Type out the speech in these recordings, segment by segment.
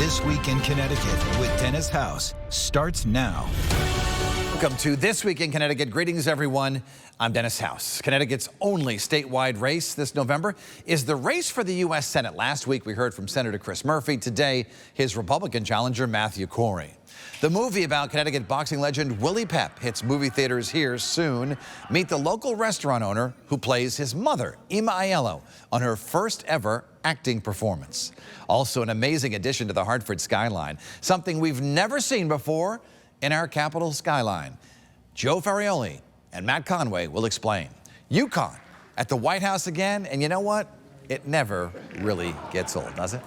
This Week in Connecticut with Dennis House starts now. Welcome to This Week in Connecticut. Greetings, everyone. I'm Dennis House. Connecticut's only statewide race this November is the race for the U.S. Senate. Last week, we heard from Senator Chris Murphy. Today, his Republican challenger, Matthew Corey. The movie about Connecticut boxing legend Willie Pep hits movie theaters here soon. Meet the local restaurant owner who plays his mother, Ima Aiello, on her first ever acting performance. Also, an amazing addition to the Hartford skyline, something we've never seen before in our capital skyline. Joe Ferrioli and Matt Conway will explain. UConn at the White House again, and you know what? It never really gets old, does it?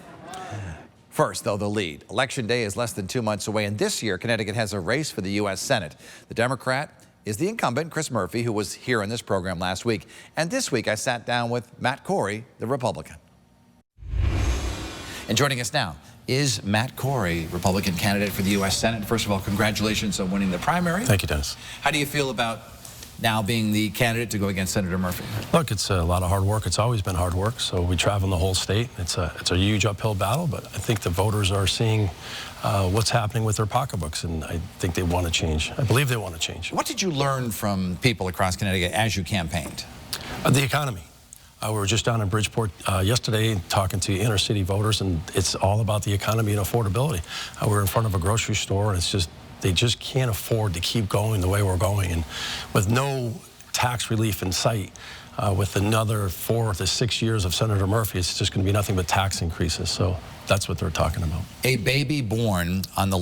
First, though, the lead. Election day is less than 2 months away, and this year, Connecticut has a race for the U.S. Senate. The Democrat is the incumbent, Chris Murphy, who was here on this program last week. And this week, I sat down with Matt Corey, the Republican. And joining us now is Matt Corey, Republican candidate for the U.S. Senate. First of all, congratulations on winning the primary. Thank you, Dennis. How do you feel about now being the candidate to go against Senator Murphy? Look, it's a lot of hard work. It's always been hard work. So we travel the whole state. It's a huge uphill battle, but I think the voters are seeing what's happening with their pocketbooks, and I think they want to change. I believe they want to change. What did you learn from people across Connecticut as you campaigned? The economy. We were just down in Bridgeport yesterday talking to inner city voters, and it's all about the economy and affordability. We're in front of a grocery store, and it's just, they just can't afford to keep going the way we're going. And with no tax relief in sight, with another 4 to 6 years of Senator Murphy, it's just going to be nothing but tax increases. So that's what they're talking about. A baby born on the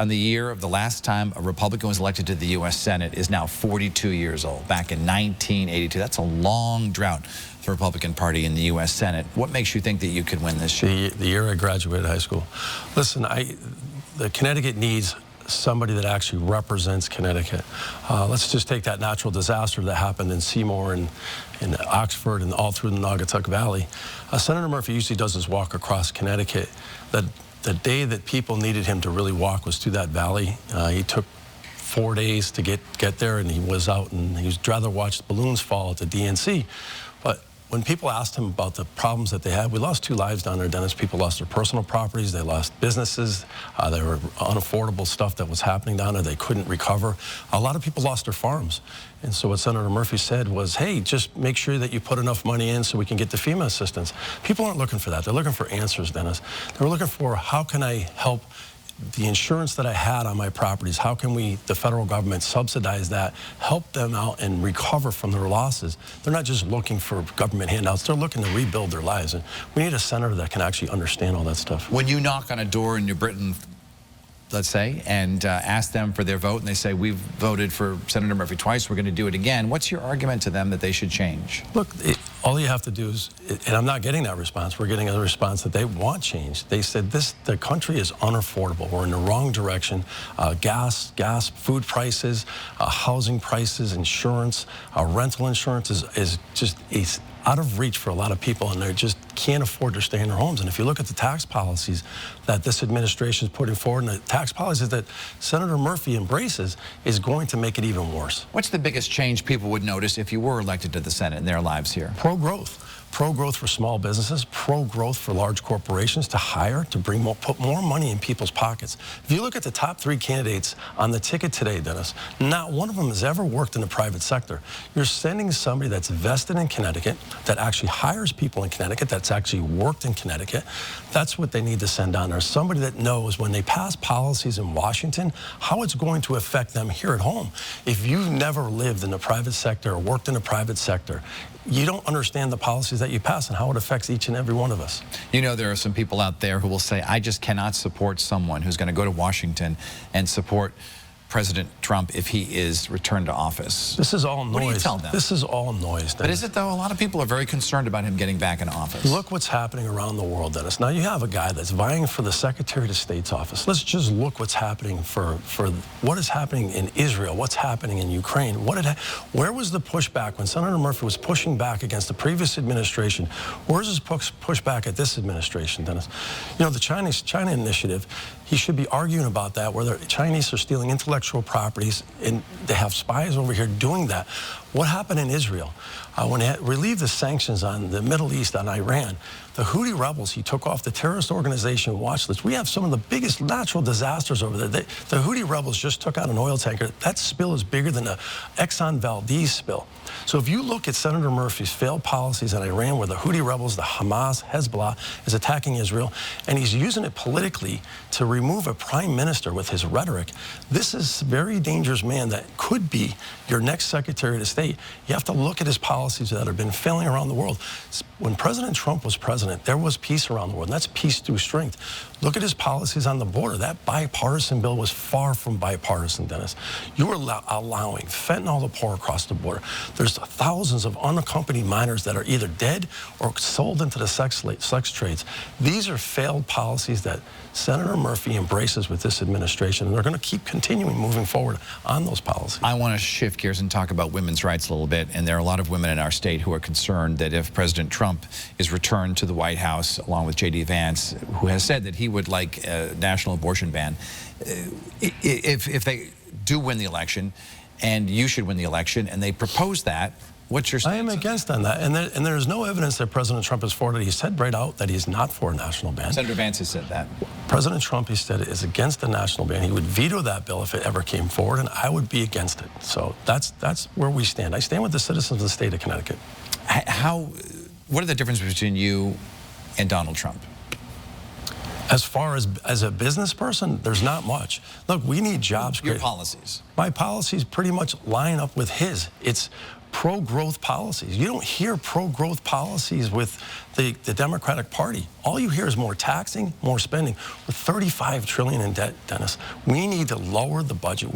year of the last time a Republican was elected to the U.S. Senate is now 42 years old, back in 1982. That's a long drought for the Republican Party in the U.S. Senate. What makes you think that you could win this year? The year I graduated high school. Listen, the Connecticut needs somebody that actually represents Connecticut. Let's just take that natural disaster that happened in Seymour and in Oxford and all through the Naugatuck Valley. Senator Murphy usually does his walk across Connecticut. The day that people needed him to really walk was through that valley. He took 4 days to get there, and he was out, and he'd rather watch the balloons fall at the DNC. But when people asked him about the problems that they had, we lost 2 lives down there, Dennis. People lost their personal properties, they lost businesses, there were unaffordable stuff that was happening down there they couldn't recover. A lot of people lost their farms. And so what Senator Murphy said was, hey, just make sure that you put enough money in so we can get the FEMA assistance. People aren't looking for that. They're looking for answers, Dennis. They're looking for, how can I help the insurance that I had on my properties? How can the federal government subsidize that, help them out and recover from their losses? They're not just looking for government handouts, they're looking to rebuild their lives. And we need a senator that can actually understand all that stuff. When you knock on a door in New Britain, let's say, and ask them for their vote, and they say, we've voted for Senator Murphy twice, we're going to do it again, what's your argument to them that they should change? Look, all you have to do is, and I'm not getting that response, we're getting a response that they want change. They said the country is unaffordable. We're in the wrong direction. Gas, food prices, housing prices, insurance, rental insurance is just out of reach for a lot of people, and they just can't afford to stay in their homes. And if you look at the tax policies that this administration is putting forward, and the tax policies that Senator Murphy embraces, is going to make it even worse. What's the biggest change people would notice if you were elected to the Senate in their lives here? Pro-growth. Pro-growth for small businesses, pro-growth for large corporations to hire, to put more money in people's pockets. If you look at the top 3 candidates on the ticket today, Dennis, not one of them has ever worked in the private sector. You're sending somebody that's vested in Connecticut, that actually hires people in Connecticut, that's actually worked in Connecticut. That's what they need to send down there. Somebody that knows when they pass policies in Washington, how it's going to affect them here at home. If you've never lived in the private sector or worked in the private sector, you don't understand the policies that you pass and how it affects each and every one of us. You know, there are some people out there who will say, I just cannot support someone who's going to go to Washington and support President Trump if he is returned to office. This is all noise. What do you tell them? This is all noise, Dennis. But is it, though? A lot of people are very concerned about him getting back in office. Look what's happening around the world, Dennis. Now you have a guy that's vying for the Secretary of State's office. Let's just look what's happening for what is happening in Israel, what's happening in Ukraine. Where was the pushback when Senator Murphy was pushing back against the previous administration? Where's his pushback at this administration, Dennis? You know, the China initiative, he should be arguing about that, where the Chinese are stealing intellectual properties, and they have spies over here doing that. What happened in Israel? When he relieved the sanctions on the Middle East, on Iran, the Houthi rebels, he took off the terrorist organization watch list. We have some of the biggest natural disasters over there. The Houthi rebels just took out an oil tanker. That spill is bigger than the Exxon Valdez spill. So if you look at Senator Murphy's failed policies in Iran, where the Houthi rebels, the Hamas, Hezbollah, is attacking Israel, and he's using it politically to remove a prime minister with his rhetoric, this is a very dangerous man that could be your next Secretary of State. You have to look at his policies that have been failing around the world. When President Trump was president, there was peace around the world, and that's peace through strength. Look at his policies on the border. That bipartisan bill was far from bipartisan, Dennis. You are allowing fentanyl to pour across the border. There's thousands of unaccompanied minors that are either dead or sold into the sex trades. These are failed policies that Senator Murphy embraces with this administration, and they're going to keep continuing moving forward on those policies. I want to shift gears and talk about women's rights a little bit, and there are a lot of women in our state who are concerned that if President Trump is returned to the White House, along with J.D. Vance, who has said that he would like a national abortion ban, if they do win the election, and you should win the election, and they propose that, what's your stance? I am against on that, and there's no evidence that President Trump is for it. He said right out that he's not for a national ban. Senator Vance has said that. President Trump, he said, is against the national ban. He would veto that bill if it ever came forward, and I would be against it. So that's where we stand. I stand with the citizens of the state of Connecticut. What are the differences between you and Donald Trump? As far as a business person, there's not much. Look, we need jobs. Your policies. My policies pretty much line up with his. It's pro-growth policies. You don't hear pro-growth policies with the Democratic Party. All you hear is more taxing, more spending. We're $35 trillion in debt, Dennis. We need to lower the budget.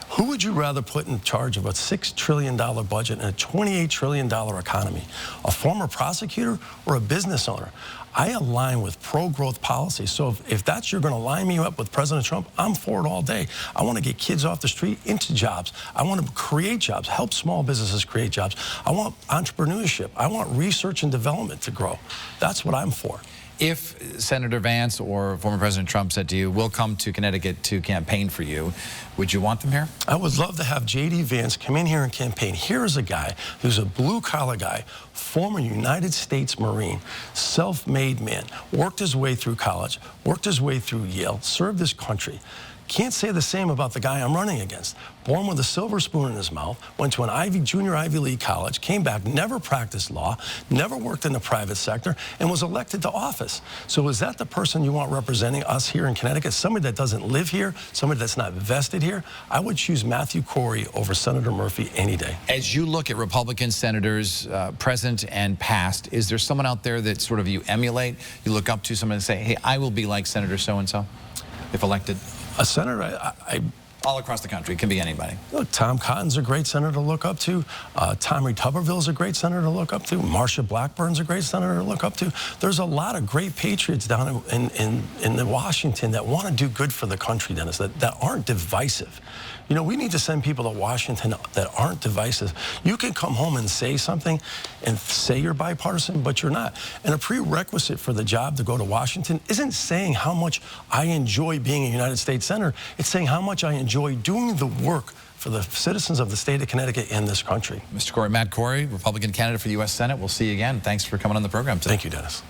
Who would you rather put in charge of a $6 trillion budget and a $28 trillion economy? A former prosecutor or a business owner? I align with pro-growth policies. So if that's you're going to line me up with President Trump, I'm for it all day. I want to get kids off the street into jobs. I want to create jobs, help small businesses create jobs. I want entrepreneurship. I want research and development to grow. That's what I'm for. If Senator Vance or former President Trump said to you, we'll come to Connecticut to campaign for you, would you want them here? I would love to have J.D. Vance come in here and campaign. Here is a guy who's a blue-collar guy, former United States Marine, self-made man, worked his way through college, worked his way through Yale, served his country. Can't say the same about the guy I'm running against. Born with a silver spoon in his mouth, went to an junior Ivy League college, came back, never practiced law, never worked in the private sector, and was elected to office. So is that the person you want representing us here in Connecticut? Somebody that doesn't live here, somebody that's not vested here? I would choose Matthew Corey over Senator Murphy any day. As you look at Republican senators, present and past, is there someone out there that sort of you emulate, you look up to, someone and say, hey, I will be like Senator so-and-so, if elected? A senator, all across the country. It can be anybody. Look, Tom Cotton's a great senator to look up to. Tommy Tuberville's a great senator to look up to. Marsha Blackburn's a great senator to look up to. There's a lot of great patriots down in Washington that want to do good for the country, Dennis, that aren't divisive. You know, we need to send people to Washington that aren't divisive. You can come home and say something and say you're bipartisan, but you're not. And a prerequisite for the job to go to Washington isn't saying how much I enjoy being a United States Senator. It's saying how much I enjoy doing the work for the citizens of the state of Connecticut and this country. Mr. Corey, Matt Corey, Republican candidate for the U.S. Senate. We'll see you again. Thanks for coming on the program today. Thank you, Dennis.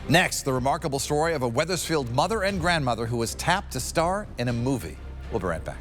Next, the remarkable story of a Wethersfield mother and grandmother who was tapped to star in a movie. We'll be right back.